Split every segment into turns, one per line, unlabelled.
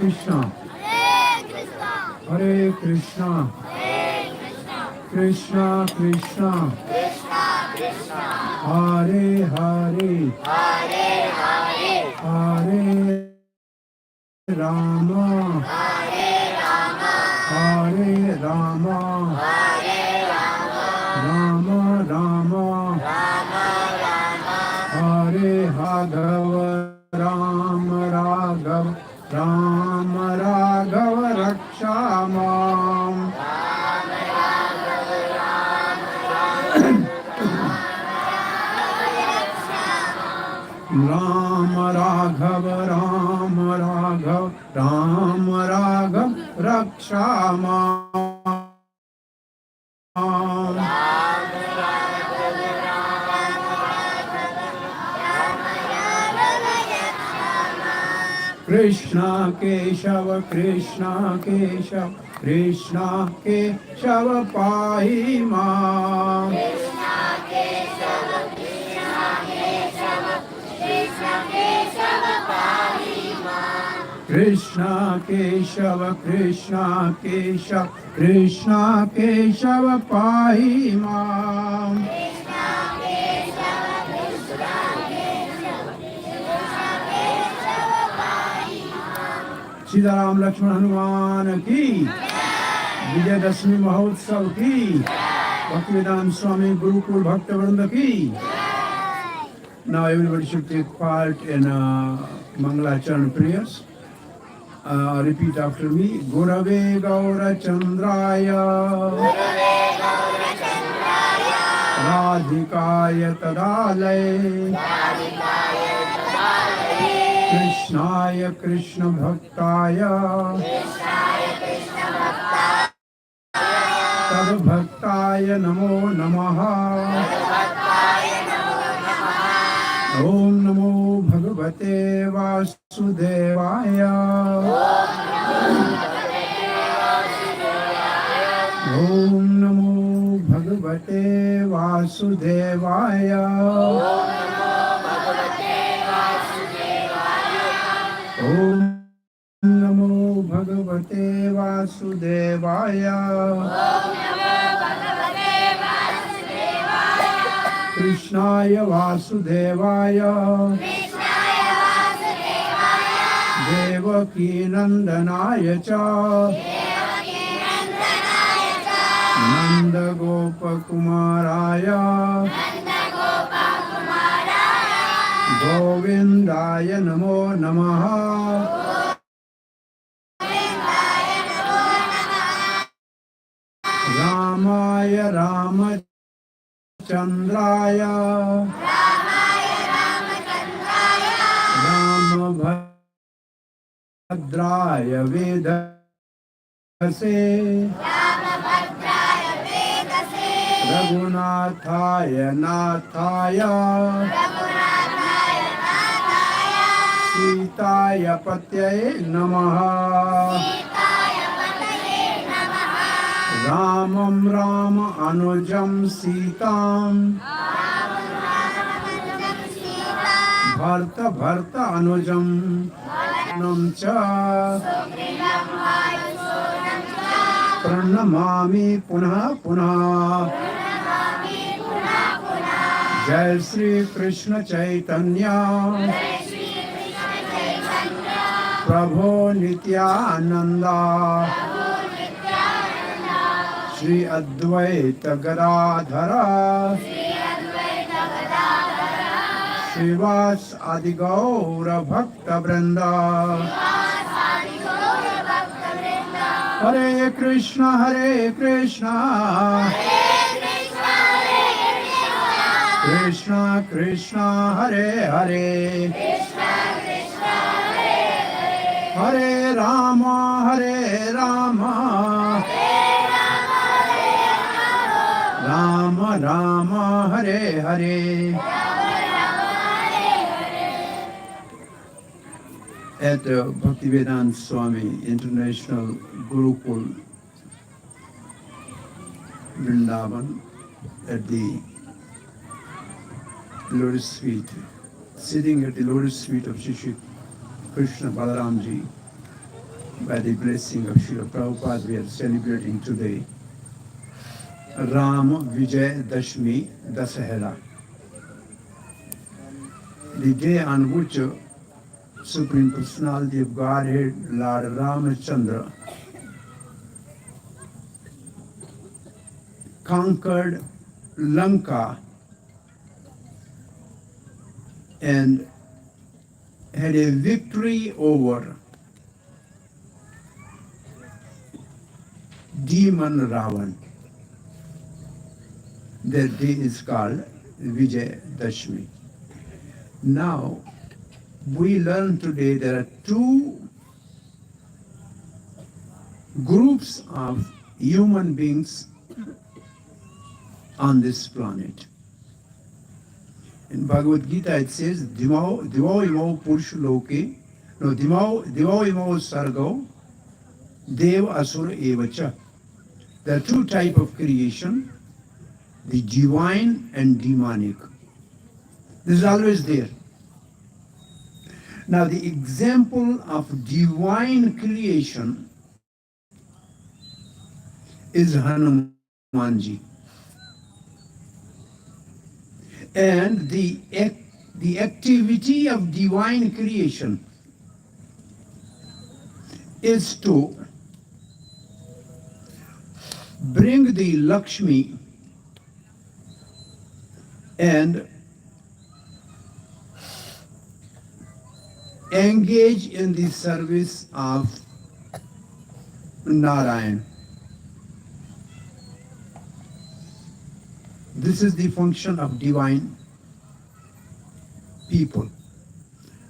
Krishna, Hare Krishna, Krishna Krishna, Hare Hare, Hare Rama, Hare Rama, Rama Rama, Hare Bhagava, Ram Raghav, Ram Raghav Rakshamam. Ram Raghav, Ram Raghav, Ram Raghav Rakshamam. Krishna Keshav, Krishna Keshav, Krishna Keshav Pahi Mam. Krishna Keshav, Krishna Keshav, Krishna Keshav Pahi Mam. Sitaram Lakshman Hanuman की, विजय दशमी महोत्सव की, भक्तिवेदांत स्वामी गुरुकुल भक्त वृंद की. Now everybody should take part in Mangalacharan prayers. Repeat after me. Gurave Gaura Chandraya, Radhikaya Tadalaya, Krishnaya Krishna Bhaktaya, Adhbhuttaya namo namaha. Om namo bhagavate vasudevaya. Om namo bhagavate vasudevaya. Om namo bhagavate vasudevaya. Krishnaya Vasudevaya, Devaki Nandanaya cha, Nanda Gopa Kumaraya, Govindaya namo namaha. Ramaya Rama Chandraya, Ramabhadraya Vedase, Raghunathaya Nathaya, Sitaya Patyaye Namaha. Ramam Rama Anujam Sitam, Bharta Bharta Anujam Namcha, Pranamami Punah Punah. Jai Shri Krishna Chaitanya, Prabhu Nityananda, Shri Advaita Gadadhara, Srivas Adi Gaura Bhakta Vrinda. Hare Krishna, Hare Krishna, Krishna Krishna, Hare Hare, Hare Rama, Hare Rama, Rama Rama, Hare Hare. At Bhaktivedanta Swami International Gurukul, Vrindavan, at the lotus feet, sitting at the lotus feet of Shri Krishna Balaramji, by the blessing of Srila Prabhupada, we are celebrating today Ram Vijay Dashmi Dasahara, the day on which Supreme Personality of Godhead, Lord Ramachandra, conquered Lanka and had a victory over demon Ravan. That day is called Vijay Dashmi. Now, we learn today there are two groups of human beings on this planet. In Bhagavad Gita it says, Divo imo Purusha Loke, no, Divo imo Sargo, Dev Asura Evacha. There are two types of creation, the divine and demonic. This is always there. Now the example of divine creation is Hanumanji. And the activity of divine creation is to bring the Lakshmi and engage in the service of Narayan. This is the function of divine people.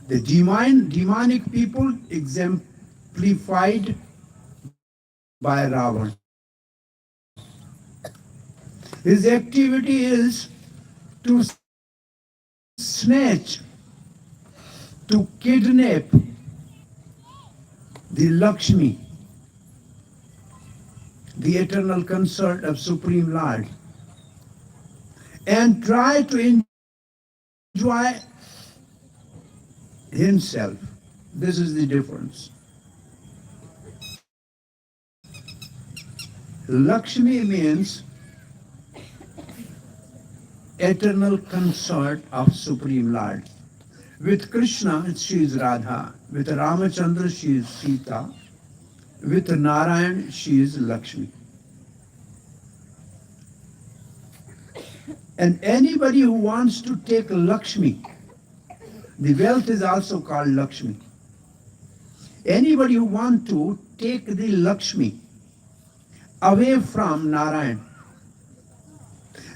The demonic people exemplified by Ravan. His activity is to snatch, to kidnap the Lakshmi, the eternal consort of Supreme Lord, and try to enjoy himself. This is the difference. Lakshmi means eternal consort of Supreme Lord. With Krishna, she is Radha. With Ramachandra, she is Sita. With Narayan, she is Lakshmi. And anybody who wants to take Lakshmi, the wealth is also called Lakshmi. Anybody who wants to take the Lakshmi away from Narayan,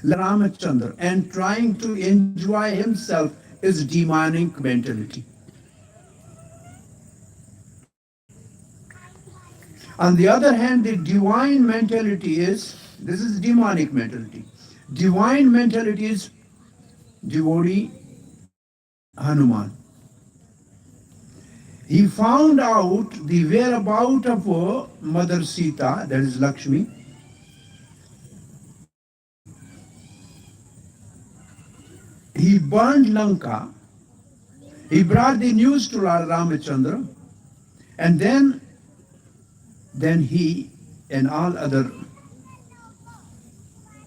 Ramachandra, and trying to enjoy himself is demonic mentality. On the other hand, the divine mentality is, this is demonic mentality. Divine mentality is devotee Hanuman. He found out the whereabout of Mother Sita, that is Lakshmi. He burned Lanka. He brought the news to Lord Ramachandra, and then he and all other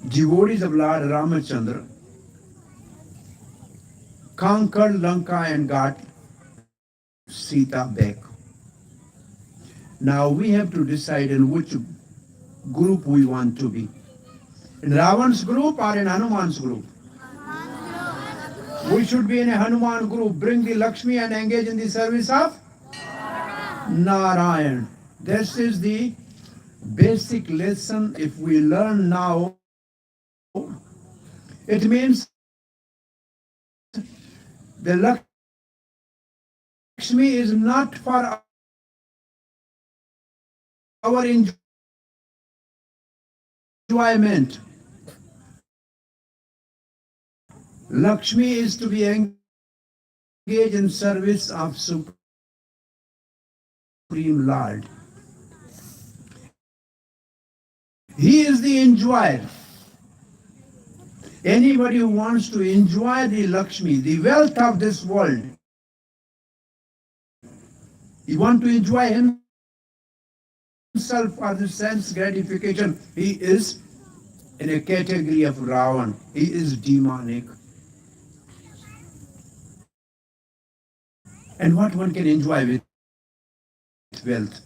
devotees of Lord Ramachandra conquered Lanka and got Sita back. Now we have to decide in which group we want to be. In Ravan's group or in Hanuman's group? We should be in a Hanuman group. Bring the Lakshmi and engage in the service of Narayan. This is the basic lesson. If we learn now, it means the Lakshmi is not for our enjoyment. Lakshmi is to be engaged in service of Supreme Lord. He is the enjoyer. Anybody who wants to enjoy the Lakshmi, the wealth of this world, he wants to enjoy himself for the sense gratification, he is in a category of Ravan. He is demonic. And what one can enjoy with wealth.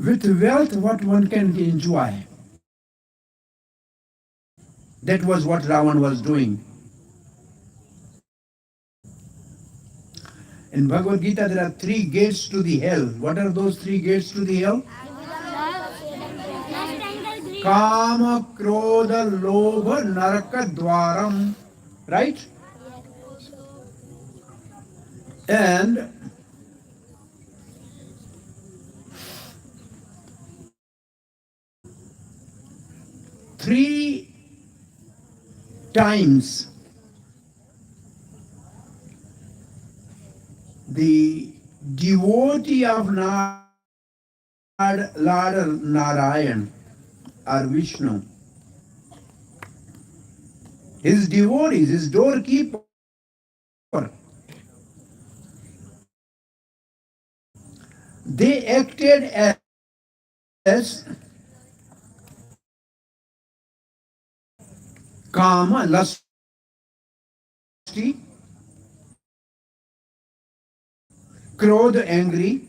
With wealth, what one can enjoy. That was what Ravan was doing. In Bhagavad Gita, there are 3 gates to the hell. What are those 3 gates to the hell? Kama, Krodha, Lobha, Naraka, Dwaram. Right? And three times the devotee of Lord Narayan or Vishnu, his devotees, his doorkeeper, they acted as Kama, lusty, Krodha, angry,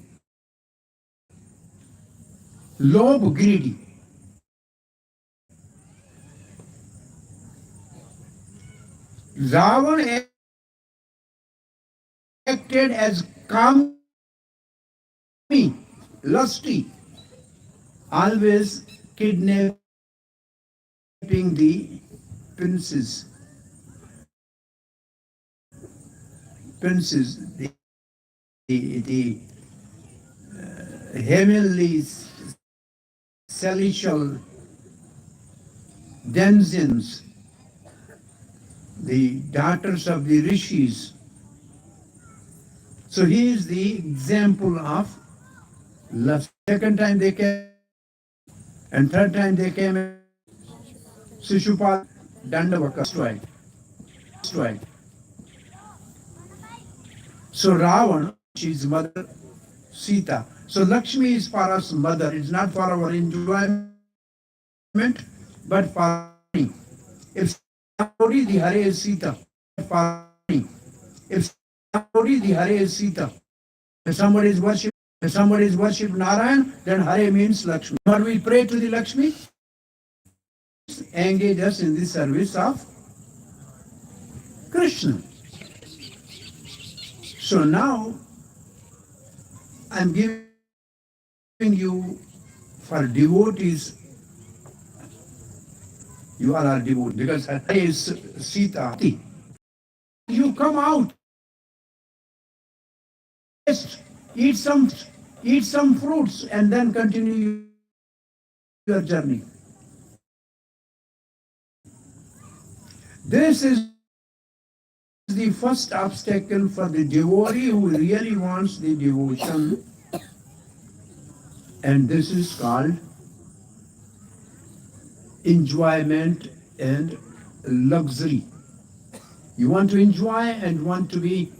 Lobh, greedy. Ravan acted as Kami, lusty, always kidnapping the princes, the heavenly celestial denizens, the daughters of the rishis. So he is the example of lust. Second time they came, and third time they came, Shishupal, Dandavaka, destroyed. So Ravan, she's mother, Sita. So Lakshmi is for us mother. It's not for our enjoyment, but for me. If somebody the Hare is Sita, for me. If somebody the Hare is Sita, if somebody is worship Narayan, then Hare means Lakshmi. When we pray to the Lakshmi, engage us in the service of Krishna. So now I'm giving you for devotees, you all are devotees because Hare is Sita. You come out, eat some fruits and then continue your journey. This is the first obstacle for the devotee who really wants the devotion, and this is called enjoyment and luxury. You want to enjoy and want to be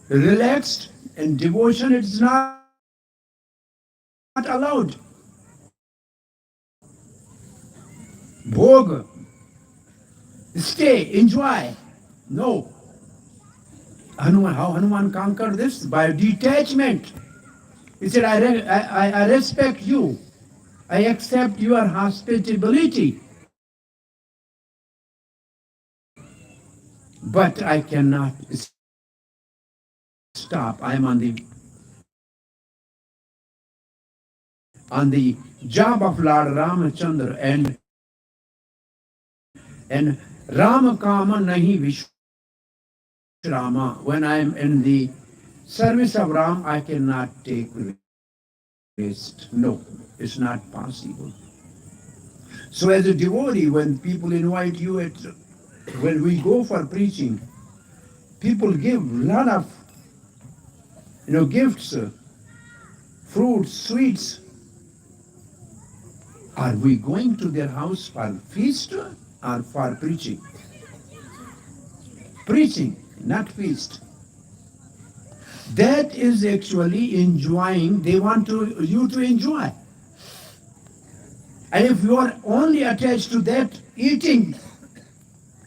relaxed, and devotion is not allowed. Bhog, stay, enjoy. No. How Hanuman conquered this? By detachment. He said, I respect you. I accept your hospitality. But I cannot stop. I am on the job of Lord Ramachandra, and Rama Kama Nahi Vishrama. When I am in the service of Ram, I cannot take rest. No, it's not possible. So as a devotee, when people invite you, when we go for preaching, people give a lot of gifts, fruits, sweets. Are we going to their house for feast or for preaching? Preaching, not feast. That is actually enjoying. They want you to enjoy. And if you are only attached to that eating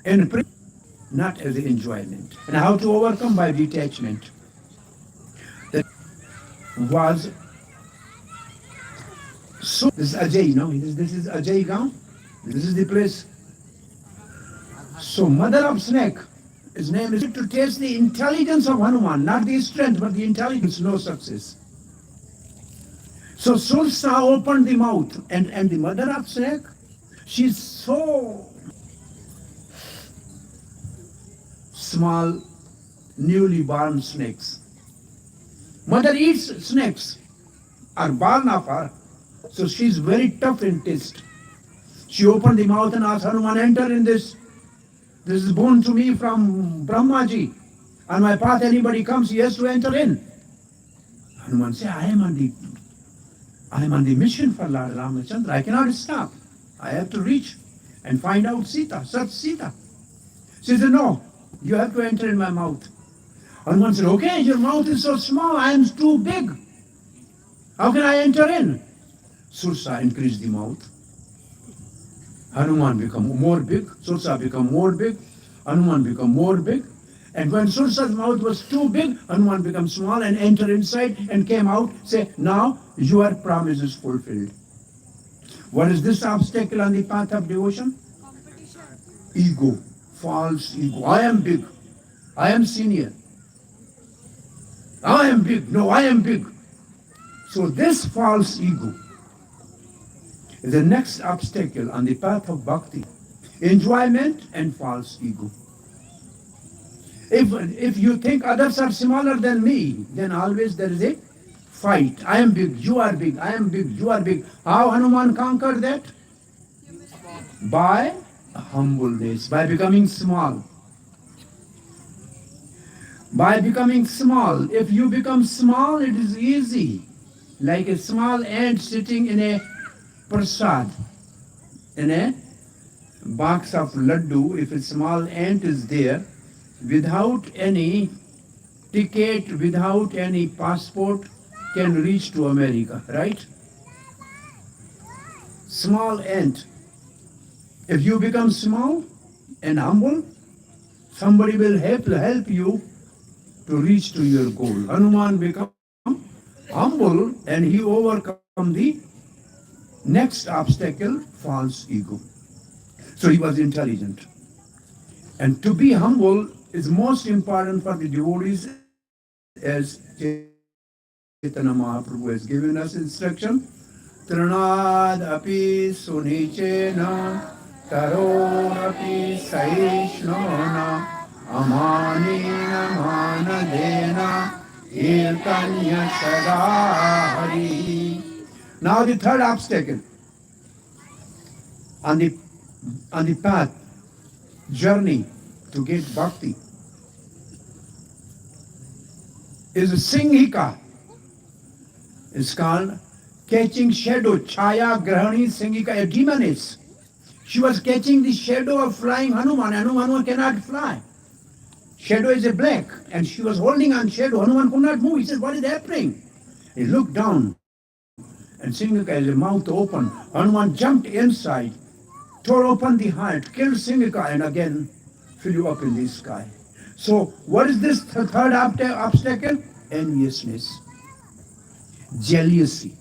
and not as enjoyment. And how to overcome by detachment. That was so. This is Ajay, no? This is Ajay Gaon. This is the place. So, mother of snake, his name is to taste the intelligence of Hanuman, not the strength, but the intelligence, no success. So, Sursa opened the mouth, and the mother of snake, she's so small, newly born snakes. Mother eats snakes, are born of her, so she's very tough in taste. She opened the mouth and asked Hanuman, enter in this. This is born to me from Brahmaji. On my path, anybody comes, he has to enter in. Hanuman said, I am on the mission for Lord Ramachandra. I cannot stop. I have to reach and find out Sita, search Sita. She said, no, you have to enter in my mouth. Hanuman said, okay, your mouth is so small, I am too big. How can I enter in? Sursa increased the mouth. Hanuman become more big, Sursa become more big, Hanuman become more big. And when Sursa's mouth was too big, Hanuman became small and entered inside and came out, say, now your promise is fulfilled. What is this obstacle on the path of devotion?
Competition.
Ego, false ego. I am big. I am senior. I am big. No, I am big. So this false ego is the next obstacle on the path of bhakti. Enjoyment and false ego. If you think others are smaller than me, then always there is a fight. I am big, you are big, I am big, you are big. How Hanuman conquered that? By humbleness, by becoming small. By becoming small. If you become small, it is easy. Like a small ant sitting in a prasad, in a box of laddu, if a small ant is there, without any ticket, without any passport, can reach to America, right? Small ant. If you become small and humble, somebody will help you to reach to your goal. Hanuman become humble and he overcome the next obstacle, false ego. So he was intelligent. And to be humble is most important for the devotees, as Chaitanya Mahaprabhu has given us instruction. Trinad api sunichena taror api saishnona amanina manadena irkanya sadari. Now the third obstacle on the path, journey to get bhakti is singhika. It's called catching shadow. Chaya grahani singhika, a demoness. She was catching the shadow of flying Hanuman. Hanuman cannot fly. Shadow is a black, and she was holding on shadow. Hanuman could not move. He said, what is happening? He looked down, and Singhika has a mouth open. Hanuman jumped inside, tore open the heart, killed Singhika, and again flew up in the sky. So, what is this third obstacle? Enviousness. Jealousy.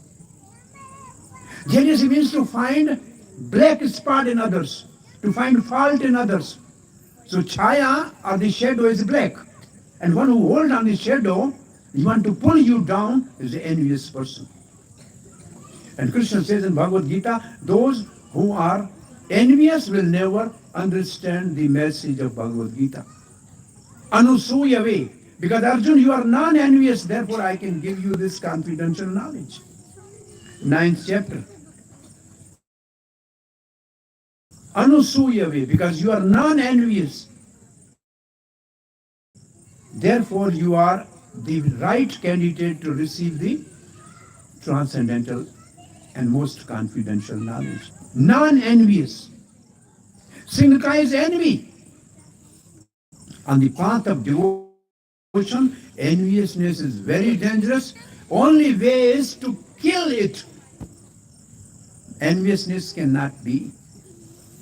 Jealousy means to find black spot in others, to find fault in others. So, chaya or the shadow is black. And one who holds on the shadow, you want to pull you down, is the envious person. And Krishna says in Bhagavad Gita, those who are envious will never understand the message of Bhagavad Gita. Anusuyave. Because Arjun, you are non-envious, therefore I can give you this confidential knowledge. 9th chapter. Anusuyave, because you are non-envious. Therefore you are the right candidate to receive the transcendental and most confidential knowledge. Non-envious. Singhika is envy. On the path of devotion, devotion, enviousness is very dangerous. Only way is to kill it. Enviousness cannot be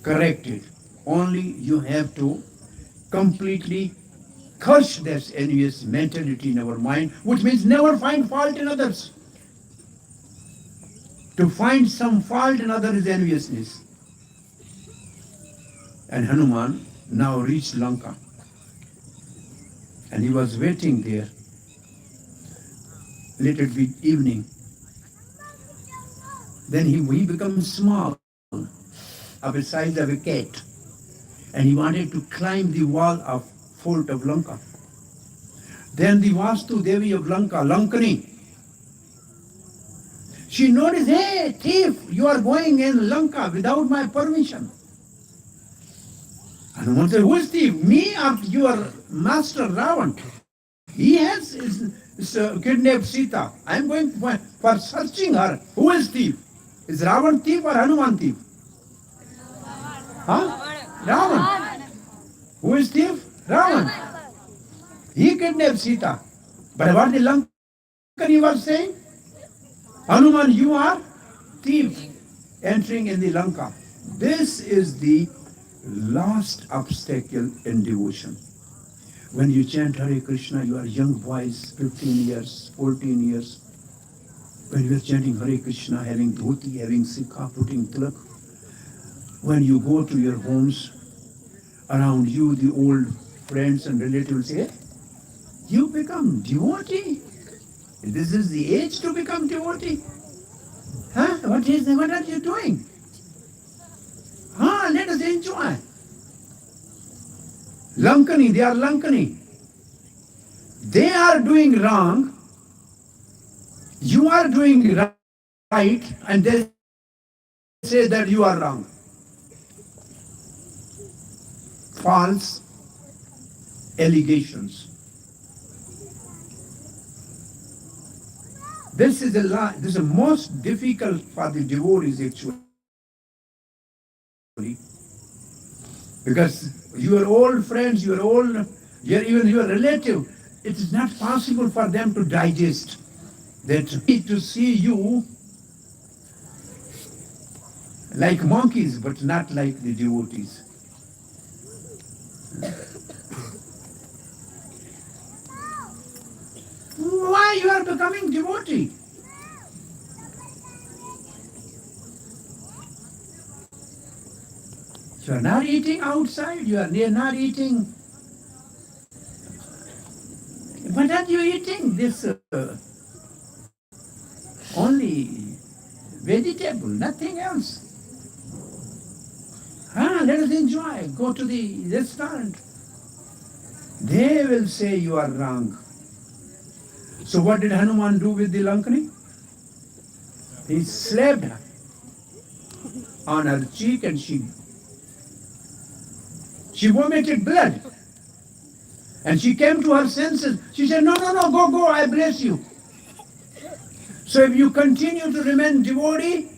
corrected. Only you have to completely curse this envious mentality in our mind, which means never find fault in others. To find some fault in others is enviousness. And Hanuman now reached Lanka. And he was waiting there. Let it be evening. Then he becomes small, of the size of a cat. And he wanted to climb the wall of fort of Lanka. Then the Vastu Devi of Lanka, Lankani, she noticed, hey, thief, you are going in Lanka without my permission. Hanuman said, who is thief? Me or your master Ravan? He has kidnapped Sita. I am going for searching her. Who is thief? Is Ravan thief or Hanuman thief? Huh? Ravan. Who is thief? Ravan. He kidnapped Sita. But what the Lankani was saying? Hanuman, you are thief entering in the Lanka. This is the last obstacle in devotion. When you chant Hare Krishna, you are young boys, 15 years, 14 years. When you are chanting Hare Krishna, having dhoti, having sikha, putting tilak. When you go to your homes, around you, the old friends and relatives say, you become devotee. This is the age to become devotee. Huh? What are you doing? Let us enjoy. Lankani, they are Lankani. They are doing wrong. You are doing right, and they say that you are wrong. False allegations. This is the most difficult for the devotees actually. Because your old friends, even your relative, it is not possible for them to digest that, to see you like monkeys, but not like the devotees. Why you are becoming devotee? You are not eating outside, you are not eating. What are you eating? This only vegetable, nothing else. Let us enjoy. Go to the restaurant. They will say you are wrong. So what did Hanuman do with the Lankani? He slapped her on her cheek and she vomited blood. And she came to her senses. She said, no, go, I bless you. So if you continue to remain devotee,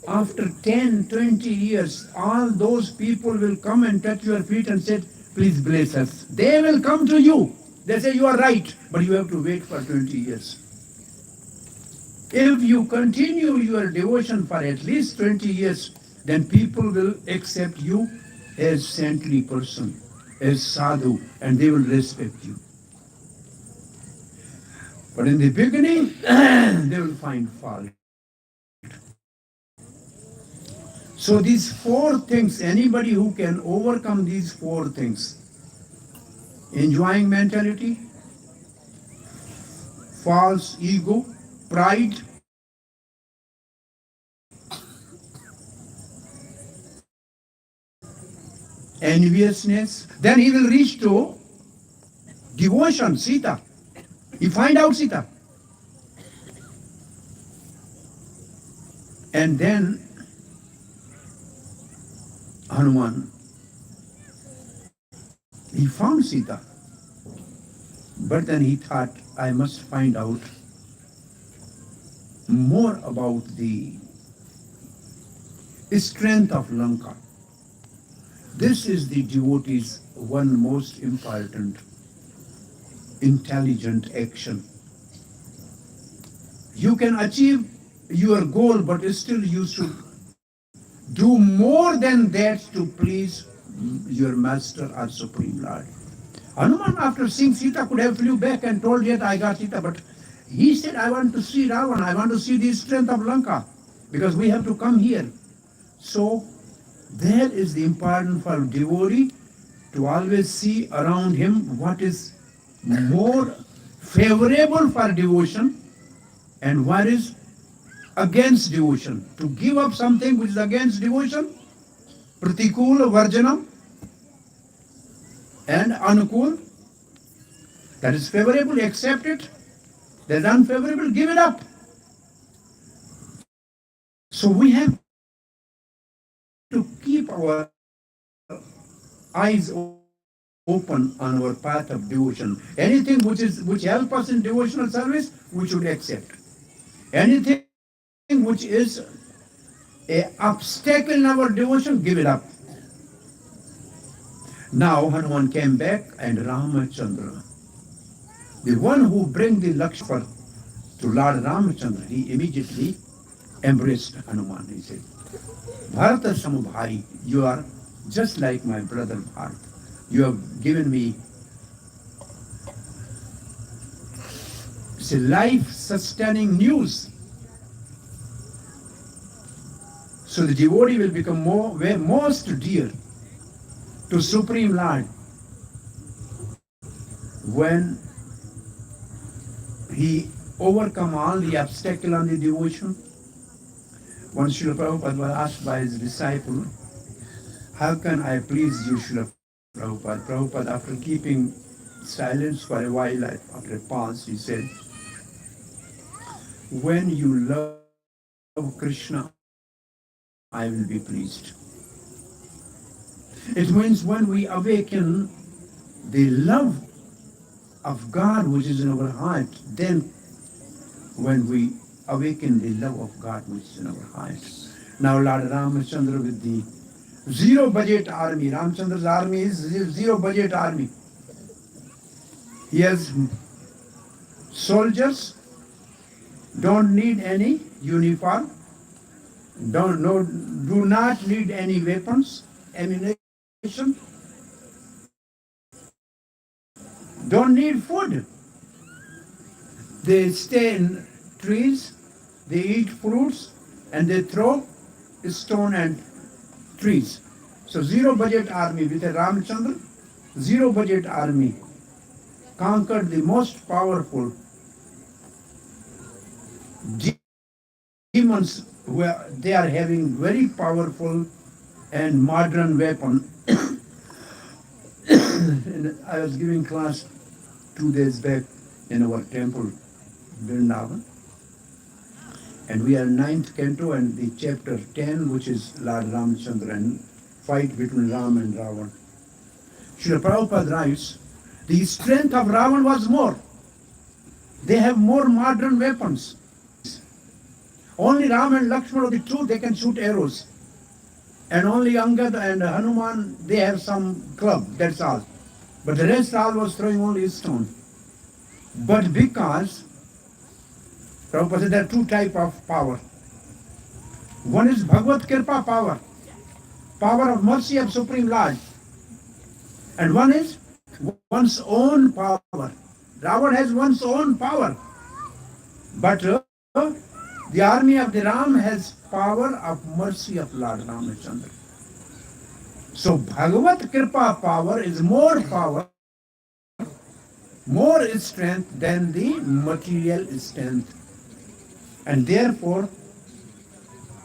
after 10, 20 years, all those people will come and touch your feet and say, please bless us. They will come to you. They say, you are right, but you have to wait for 20 years. If you continue your devotion for at least 20 years, then people will accept you as saintly person, as sadhu, and they will respect you. But in the beginning, they will find fault. So these four things, anybody who can overcome these four things, enjoying mentality, false ego, pride, enviousness, then he will reach to devotion, Sita. He find out Sita. And then Hanuman, he found Sita. But then he thought, I must find out more about the strength of Lanka. This is the devotee's one most important intelligent action. You can achieve your goal, but still you should do more than that to please your master or supreme Lord. Hanuman, after seeing Sita, could have flew back and told, yet I got Sita, but he said, I want to see Ravan, I want to see the strength of Lanka, because we have to come here. So there is the importance for devotee to always see around him what is more favorable for devotion and what is against devotion. To give up something which is against devotion, pratikul varjanam, and anukul, that is favorable, accept it. That is unfavorable, give it up. So we have to keep our eyes open on our path of devotion. Anything which helps us in devotional service, we should accept. Anything which is an obstacle in our devotion, give it up. Now Hanuman came back and Ramachandra, the one who bring the Lakshmana to Lord Ramachandra, he immediately embraced Hanuman. He said, Bharata Samabhai, you are just like my brother Bharat. You have given me life-sustaining news. So the devotee will become most dear to Supreme Lord when he overcome all the obstacle on the devotion. Once Srila Prabhupada was asked by his disciple, how can I please you, Srila Prabhupada? Prabhupada, after keeping silence for a while, after a pause, he said, when you love Krishna, I will be pleased. It means when we awaken the love of God which is in our heart, then when we awaken the love of God which is in our heart. Now Lord Ramachandra with the zero budget army, Ramachandra's army is zero budget army. He has soldiers, don't need any uniform, do not need any weapons, ammunition, don't need food. They stay in trees, they eat fruits, and they throw stone and trees. So zero budget army with a Ramachandra, zero budget army conquered the most powerful demons. Where they are having very powerful and modern weapon. And I was giving class 2 days back in our temple, Vrindavan. And we are 9th canto and the chapter 10, which is Lord Ramachandra and fight between Ram and Ravan. Srila Prabhupada writes, the strength of Ravan was more. They have more modern weapons. Only Ram and Lakshmana are the two, they can shoot arrows. And only Angad and Hanuman, they have some club, that's all. But the rest all was throwing only stone. But because, Prabhupada said there are two types of power. One is Bhagavad Kirpa power, power of mercy of Supreme Lord. And one is one's own power. Ravan has one's own power. But the army of the Ram has power of mercy of Lord Ramachandra. So Bhagavad Kripa power is more power, more strength than the material strength. And therefore,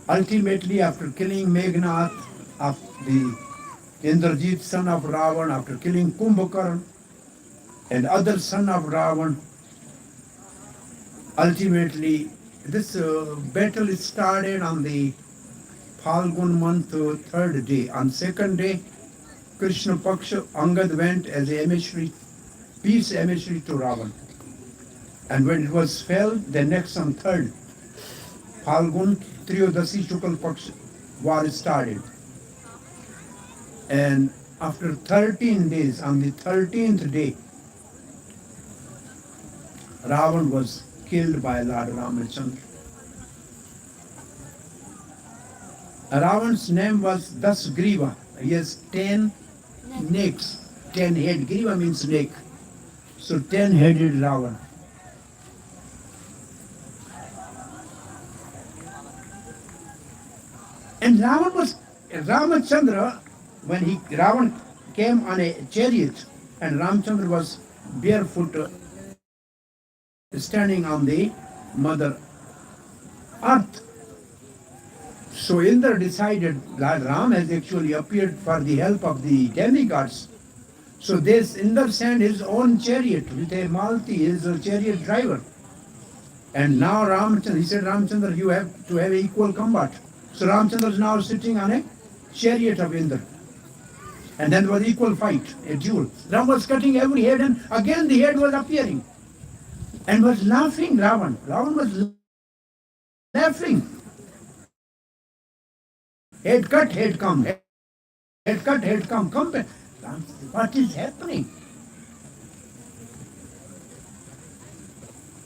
ultimately after killing Meghnad of the Indrajit son of Ravan, after killing Kumbhakarna and other son of Ravan, ultimately this battle started on the Phalgun month, 3rd day. On 2nd day, Krishna Paksha, Angad went as a emissary, peace emissary to Ravan. And when it was fell, the next on 3rd, Phalgun, Triyodasi Shukal Paksha, war started. And after 13 days, on the 13th day, Ravan was killed by Lord Ramachandra. Ravan's name was Dasgriva. He has 10 necks, 10 head. Griva means neck. So 10-headed Ravan. And Ravan was Ramachandra when Ravan came on a chariot and Ramchandra was barefoot standing on the mother earth. So Indra decided that Ram has actually appeared for the help of the demigods. So this Indra sent his own chariot with a Malti, his chariot driver. And now Ramchandra, he said, Ramchandra, you have to have equal combat. So Ramchandra is now sitting on a chariot of Indra. And then there was equal fight, a duel. Ram was cutting every head and again the head was appearing. And was laughing, Ravan. Ravan was laughing. Head cut, head come. Head cut, head come. Come back. What is happening?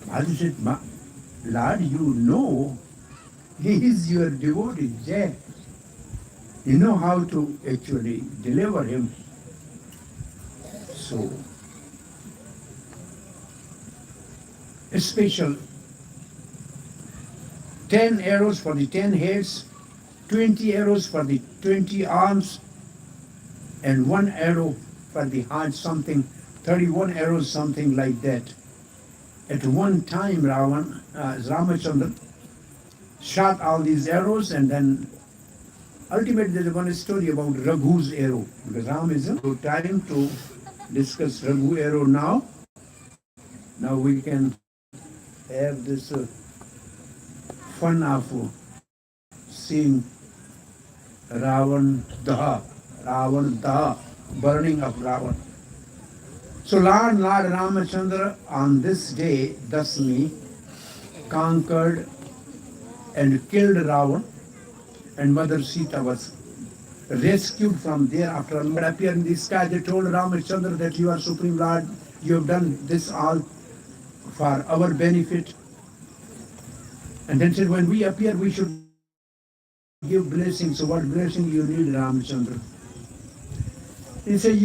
Bhajan said, Lord, you know, he is your devotee, Vijay. You know how to actually deliver him. So, a special 10 arrows for the 10 heads, 20 arrows for the 20 arms, and 1 arrow for the heart, something, 31 arrows, something like that. At one time, Ramachandra shot all these arrows, and then ultimately there is one story about Raghu's arrow. Because Ram is no time to discuss Raghu arrow now. Now we can have this fun of seeing Ravan Daha, burning of Ravan. So Lord Ramachandra on this day, Dashmi, conquered and killed Ravan, and Mother Sita was rescued from there. After Lord appeared in the sky, they told Ramachandra that you are Supreme Lord, you have done this all for our benefit. And then said, when we appear, we should give blessings. So what blessing you need, Ramachandra? He said,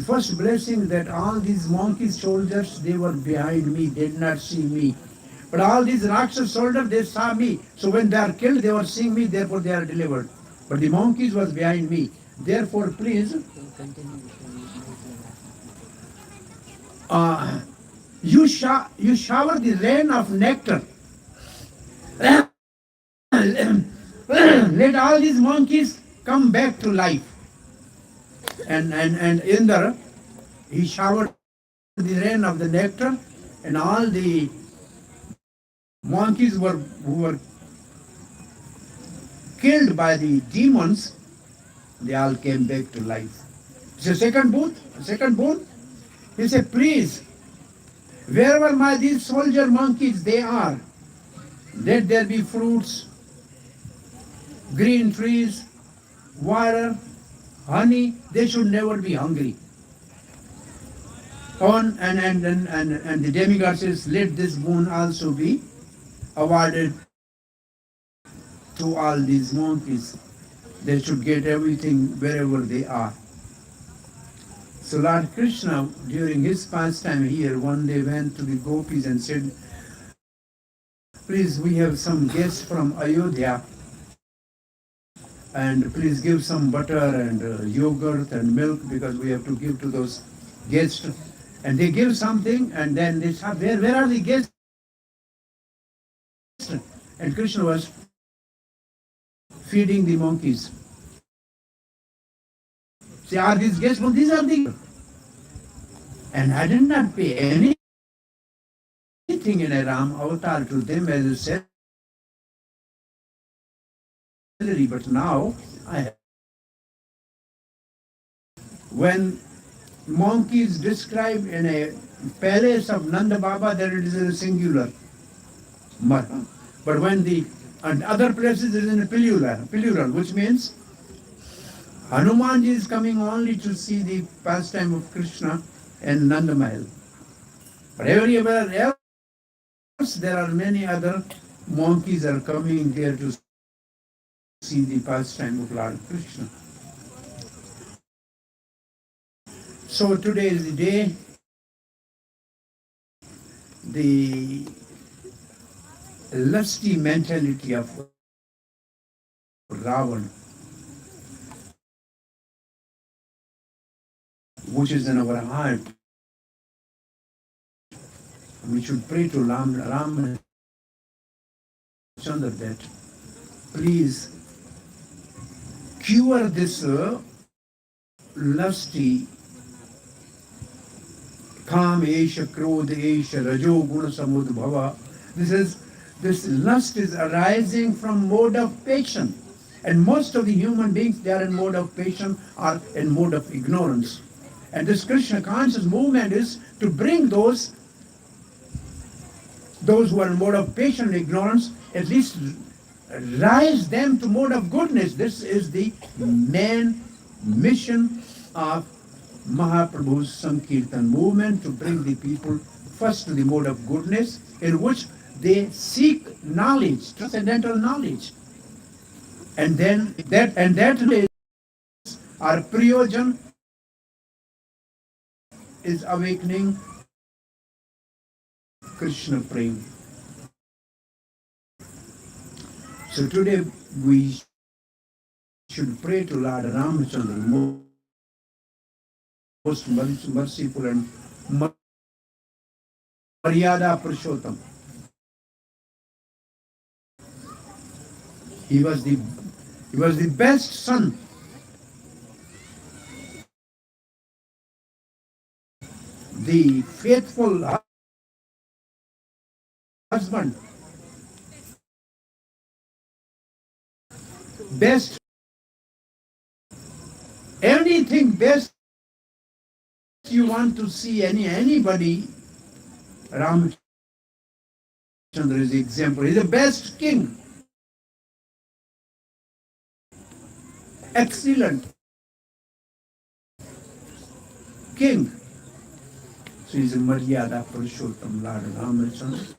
first blessing that all these monkey soldiers, they were behind me, did not see me. But all these Rakshas soldiers, they saw me. So when they are killed, they were seeing me, therefore they are delivered. But the monkeys was behind me. Therefore, please, you shower the rain of nectar. Let all these monkeys come back to life. And Indra, he showered the rain of the nectar, and all the monkeys who were killed by the demons, they all came back to life. So second boon, he said, please, wherever these soldier monkeys they are, let there be fruits, green trees, water, honey, they should never be hungry. And the demigod says, let this boon also be awarded to all these monkeys. They should get everything wherever they are. So Lord Krishna, during his pastime here, one day went to the gopis and said, please, we have some guests from Ayodhya, and please give some butter and yogurt and milk, because we have to give to those guests. And they give something, and then they say, where are the guests? And Krishna was feeding the monkeys. Say, are these guests? Well, these are the... And I did not pay anything in a Ram avatar to them as a salary, but now I have. When monkeys described in a palace of Nanda Baba, there it is in a singular. But when and other places it is in a plural, which means Hanumanji is coming only to see the pastime of Krishna and Nanda Mahal. But everywhere else there are many other monkeys are coming there to see the pastime of Lord Krishna. So today is the day the lusty mentality of Ravan, which is in our heart. We should pray to Ram Chandra that please cure this lusty Kam esha krodha esha rajo guna samudbhava. This lust is arising from mode of passion. And most of the human beings, they are in mode of passion or in mode of ignorance. And this Krishna conscious movement is to bring those who are in mode of passion and ignorance, at least rise them to mode of goodness. This is the main mission of Mahaprabhu's Sankirtan movement, to bring the people first to the mode of goodness, in which they seek knowledge, transcendental knowledge. And then that knowledge, our Priyojan, is awakening Krishna Prem. So today we should pray to Lord Ramachandra, most merciful and Maryada Purushottam. He was the best son. The faithful husband. Best. Anything best you want to see anybody, Ramachandra is the example. He's the best king. Excellent king. So he's a Maryada Purushottam, Lord Ramachandra.